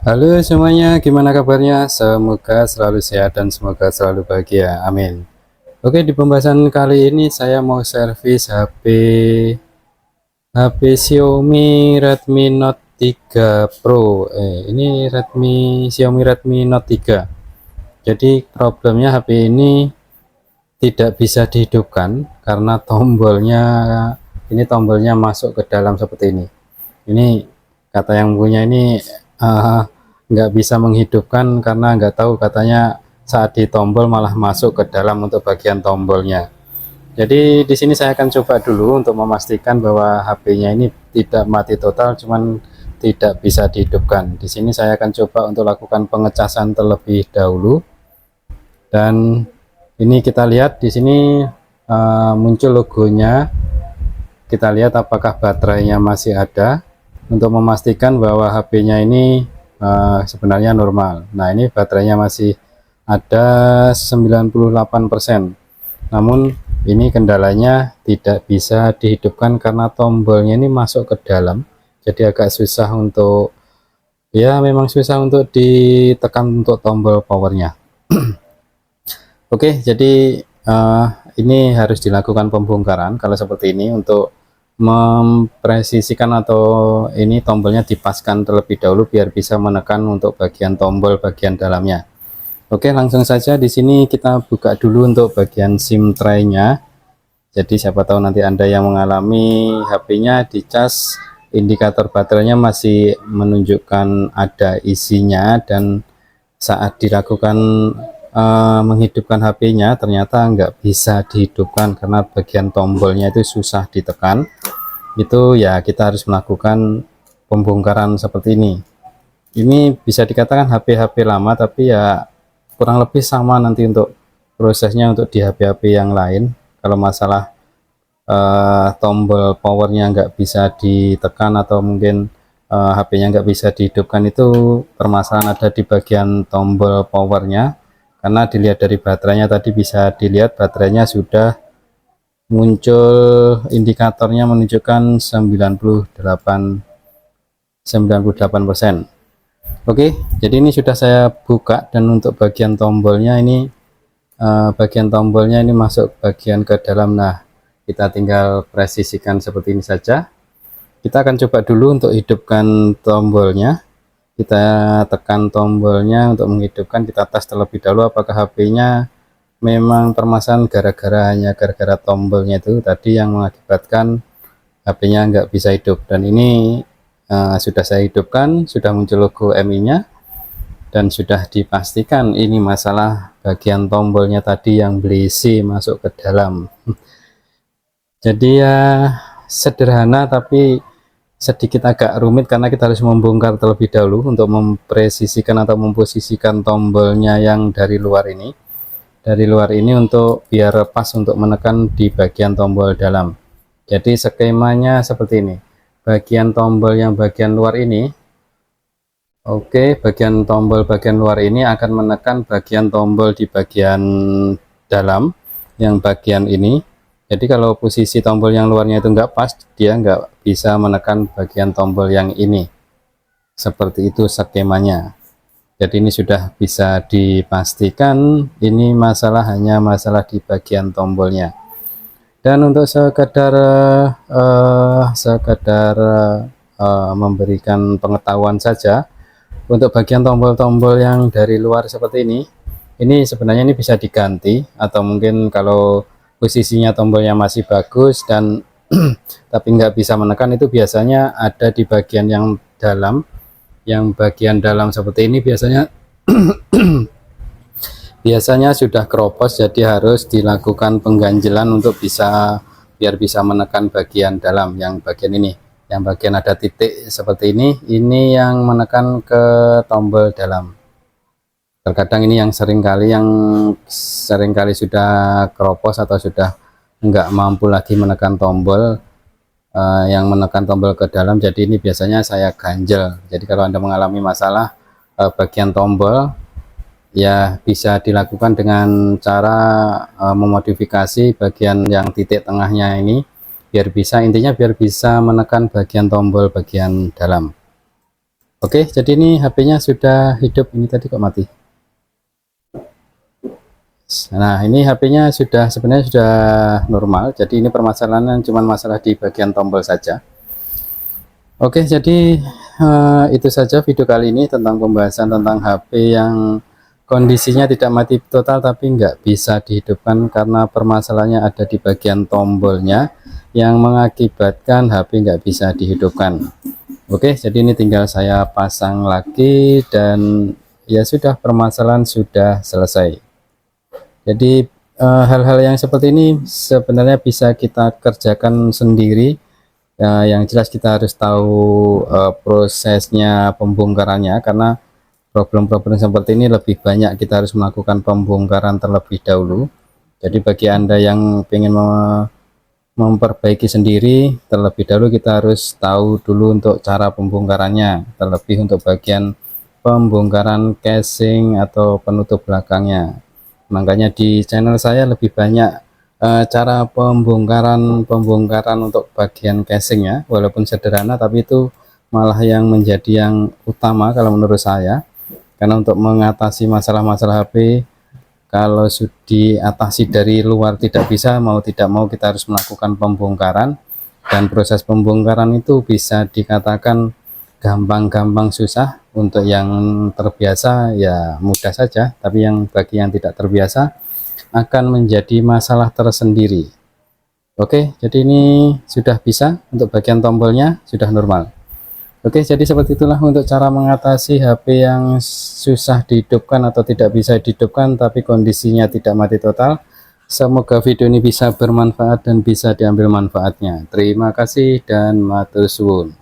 Halo semuanya, gimana kabarnya? Semoga selalu sehat dan semoga selalu bahagia. Amin. Oke, di pembahasan kali ini saya mau servis HP Xiaomi Redmi Note 3 Pro. Ini Xiaomi Redmi Note 3. Jadi problemnya HP ini tidak bisa dihidupkan karena tombolnya masuk ke dalam seperti ini. Ini kata yang punya ini uh, nggak bisa menghidupkan karena nggak tahu, katanya saat ditombol malah masuk ke dalam untuk bagian tombolnya. Jadi di sini saya akan coba dulu untuk memastikan bahwa HP-nya ini tidak mati total, cuman tidak bisa dihidupkan. Di sini saya akan coba untuk lakukan pengecasan terlebih dahulu. Dan ini kita lihat di sini muncul logonya. Kita lihat apakah baterainya masih ada untuk memastikan bahwa HP-nya ini sebenarnya normal. Nah, ini baterainya masih ada 98%. Namun ini kendalanya tidak bisa dihidupkan karena tombolnya ini masuk ke dalam. Jadi agak susah untuk, ya memang susah untuk ditekan untuk tombol powernya. Oke, jadi ini harus dilakukan pembongkaran kalau seperti ini untuk mempresisikan, atau ini tombolnya dipaskan terlebih dahulu biar bisa menekan untuk bagian tombol bagian dalamnya. Oke, langsung saja di sini kita buka dulu untuk bagian SIM tray-nya. Jadi siapa tahu nanti Anda yang mengalami HP-nya dicas, indikator baterainya masih menunjukkan ada isinya, dan saat dilakukan menghidupkan HP-nya ternyata nggak bisa dihidupkan karena bagian tombolnya itu susah ditekan. Itu ya kita harus melakukan pembongkaran seperti ini. Ini bisa dikatakan HP-HP lama, tapi ya kurang lebih sama nanti untuk prosesnya untuk di HP-HP yang lain. Kalau masalah tombol powernya nggak bisa ditekan atau mungkin HP-nya nggak bisa dihidupkan, itu permasalahan ada di bagian tombol powernya. Karena dilihat dari baterainya tadi, bisa dilihat baterainya sudah muncul indikatornya menunjukkan 98%. Oke, jadi ini sudah saya buka, dan untuk bagian tombolnya ini masuk bagian ke dalam. Nah, kita tinggal presisikan seperti ini saja. Kita akan coba dulu untuk hidupkan tombolnya. Kita tekan tombolnya untuk menghidupkan, kita tes terlebih dahulu apakah HP-nya memang permasalahan hanya gara-gara tombolnya itu tadi yang mengakibatkan HP-nya nggak bisa hidup. Dan ini sudah saya hidupkan, sudah muncul logo MI-nya, dan sudah dipastikan ini masalah bagian tombolnya tadi yang berisi masuk ke dalam. Jadi ya sederhana tapi sedikit agak rumit karena kita harus membongkar terlebih dahulu untuk mempresisikan atau memposisikan tombolnya yang dari luar ini. Dari luar ini untuk biar pas untuk menekan di bagian tombol dalam. Jadi skemanya seperti ini. Bagian tombol yang bagian luar ini, oke, bagian tombol bagian luar ini akan menekan bagian tombol di bagian dalam yang bagian ini. Jadi kalau posisi tombol yang luarnya itu nggak pas, dia nggak bisa menekan bagian tombol yang ini. Seperti itu skemanya. Jadi ini sudah bisa dipastikan ini hanya masalah di bagian tombolnya. Dan untuk sekedar memberikan pengetahuan saja, untuk bagian tombol-tombol yang dari luar seperti ini sebenarnya ini bisa diganti, atau mungkin kalau posisinya tombolnya masih bagus dan tapi nggak bisa menekan, itu biasanya ada di bagian yang dalam. Yang bagian dalam seperti ini biasanya sudah keropos, jadi harus dilakukan pengganjelan untuk biar bisa menekan bagian dalam yang bagian ini. Yang bagian ada titik seperti ini yang menekan ke tombol dalam. Terkadang ini yang seringkali sudah keropos atau sudah nggak mampu lagi menekan tombol, yang menekan tombol ke dalam. Jadi ini biasanya saya ganjel. Jadi kalau Anda mengalami masalah bagian tombol, ya bisa dilakukan dengan cara memodifikasi bagian yang titik tengahnya ini biar bisa menekan bagian tombol bagian dalam. Oke, jadi ini HP-nya sudah hidup. Ini tadi kok mati. Nah, ini HP-nya sudah sebenarnya sudah normal. Jadi ini permasalahan cuma masalah di bagian tombol saja. Oke, jadi itu saja video kali ini tentang pembahasan tentang HP yang kondisinya tidak mati total tapi nggak bisa dihidupkan karena permasalahannya ada di bagian tombolnya yang mengakibatkan HP nggak bisa dihidupkan. Oke, jadi ini tinggal saya pasang lagi dan ya sudah, permasalahan sudah selesai. Jadi hal-hal yang seperti ini sebenarnya bisa kita kerjakan sendiri. Ya, yang jelas kita harus tahu prosesnya pembongkarannya, karena problem-problem seperti ini lebih banyak kita harus melakukan pembongkaran terlebih dahulu. Jadi bagi Anda yang ingin memperbaiki sendiri, terlebih dahulu kita harus tahu dulu untuk cara pembongkarannya, terlebih untuk bagian pembongkaran casing atau penutup belakangnya. Makanya di channel saya lebih banyak cara pembongkaran untuk bagian casingnya, walaupun sederhana tapi itu malah yang menjadi yang utama kalau menurut saya, karena untuk mengatasi masalah-masalah HP kalau sudah diatasi dari luar tidak bisa, mau tidak mau kita harus melakukan pembongkaran, dan proses pembongkaran itu bisa dikatakan gampang-gampang susah. Untuk yang terbiasa ya mudah saja, tapi yang bagi yang tidak terbiasa akan menjadi masalah tersendiri. Oke, jadi ini sudah bisa, untuk bagian tombolnya sudah normal. Oke, jadi seperti itulah untuk cara mengatasi HP yang susah dihidupkan atau tidak bisa dihidupkan tapi kondisinya tidak mati total. Semoga video ini bisa bermanfaat dan bisa diambil manfaatnya. Terima kasih dan matur suwun.